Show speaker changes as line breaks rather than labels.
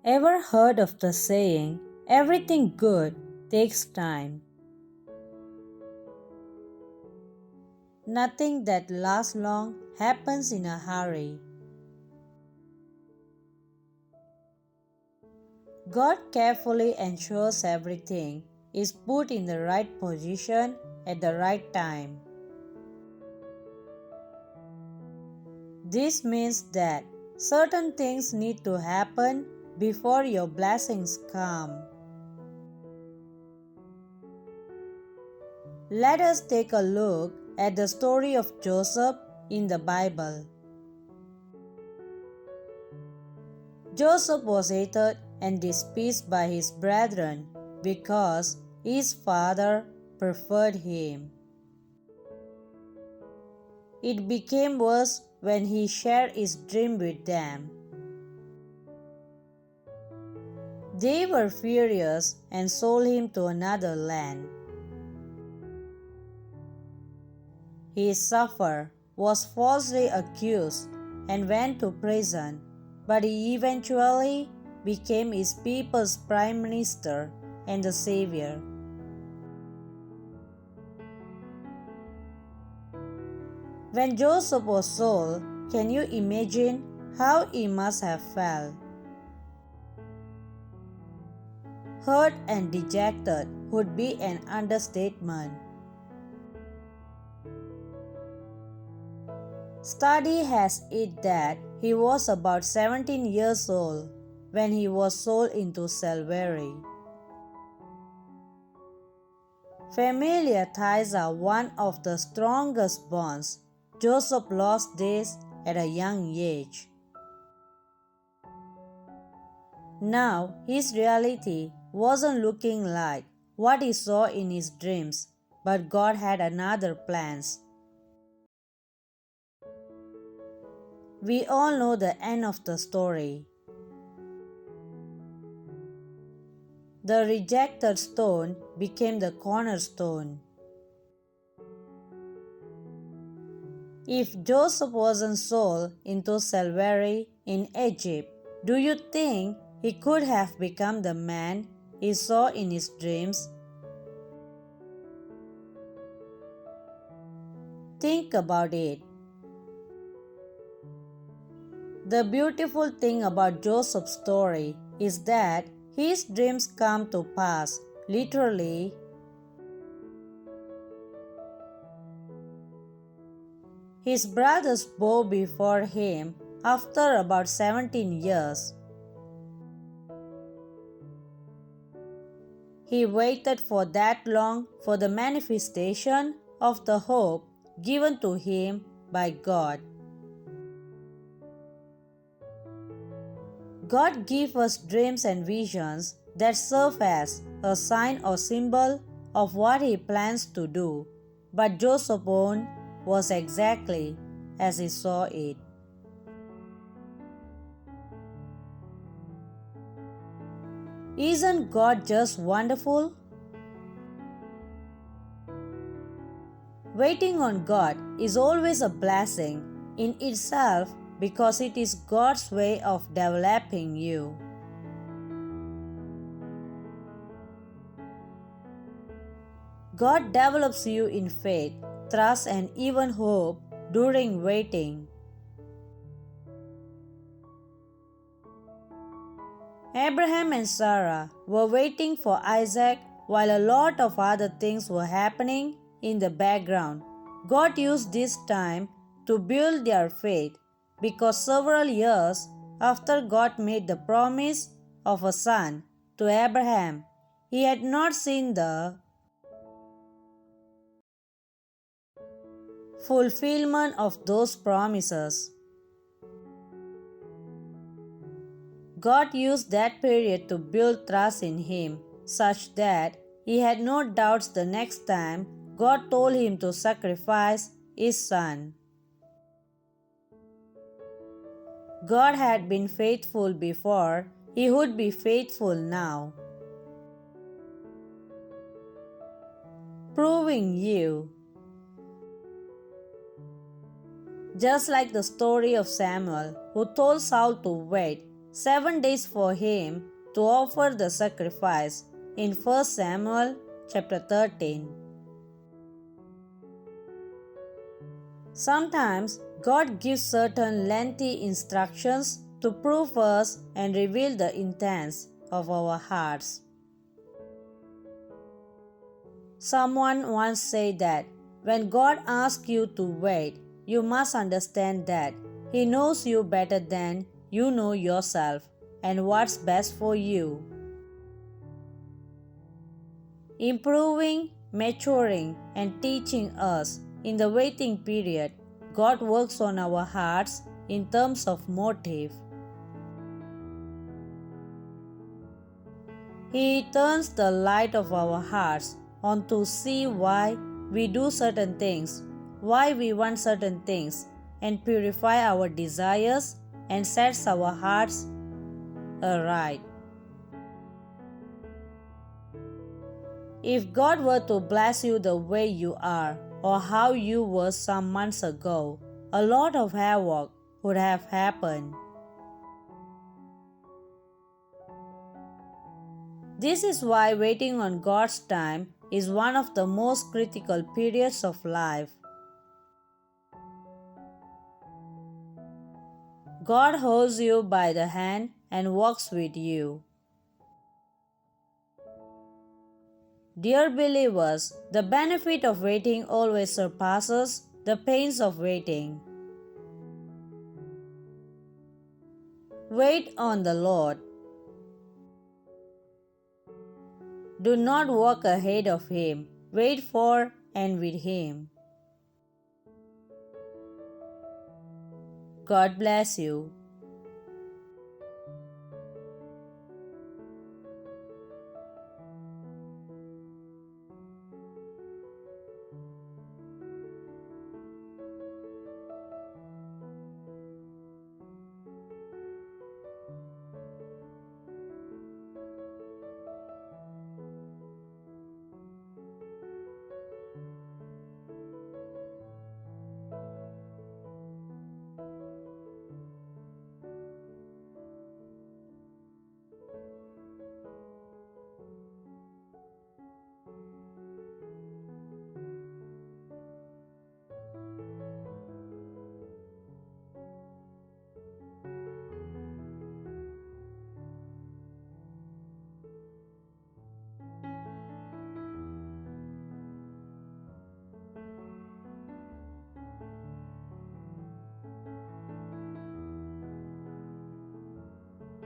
Ever heard of the saying, everything good takes time? Nothing that lasts long happens in a hurry. God carefully ensures everything is put in the right position at the right time. This means that certain things need to happen before your blessings come. Let us take a look at the story of Joseph in the Bible. Joseph was hated and despised by his brethren because his father preferred him. It became worse when he shared his dream with them. They were furious and sold him to another land. He suffered, was falsely accused, and went to prison, but he eventually became his people's prime minister and the savior. When Joseph was sold, can you imagine how he must have felt? Hurt and dejected would be an understatement. Study has it that he was about 17 years old when he was sold into slavery. Familiar ties are one of the strongest bonds. Joseph lost this at a young age. Now his reality wasn't looking like what he saw in his dreams, but God had another plans. We all know the end of the story. The rejected stone became the cornerstone. If Joseph wasn't sold into slavery in Egypt, do you think he could have become the man he saw in his dreams? Think about it. The beautiful thing about Joseph's story is that his dreams come to pass, literally. His brothers bow before him after about 17 years. He waited for that long for the manifestation of the hope given to him by God. God gives us dreams and visions that serve as a sign or symbol of what He plans to do, but Joseph's own was exactly as he saw it. Isn't God just wonderful? Waiting on God is always a blessing in itself because it is God's way of developing you. God develops you in faith, trust, and even hope during waiting. Abraham and Sarah were waiting for Isaac while a lot of other things were happening in the background. God used this time to build their faith because several years after God made the promise of a son to Abraham, he had not seen the fulfillment of those promises. God used that period to build trust in him such that he had no doubts the next time God told him to sacrifice his son. God had been faithful before, he would be faithful now. Proving you. Just like the story of Samuel, who told Saul to wait, 7 days for him to offer the sacrifice in 1 Samuel chapter 13. Sometimes God gives certain lengthy instructions to prove us and reveal the intents of our hearts. Someone once said that when God asks you to wait, you must understand that He knows you better than you know yourself and what's best for you. Improving, maturing, and teaching us in the waiting period, God works on our hearts in terms of motive. He turns the light of our hearts on to see why we do certain things, why we want certain things, and purify our desires and sets our hearts aright. If God were to bless you the way you are, or how you were some months ago, a lot of havoc would have happened. This is why waiting on God's time is one of the most critical periods of life. God holds you by the hand and walks with you. Dear believers, the benefit of waiting always surpasses the pains of waiting. Wait on the Lord. Do not walk ahead of Him. Wait for and with Him. God bless you.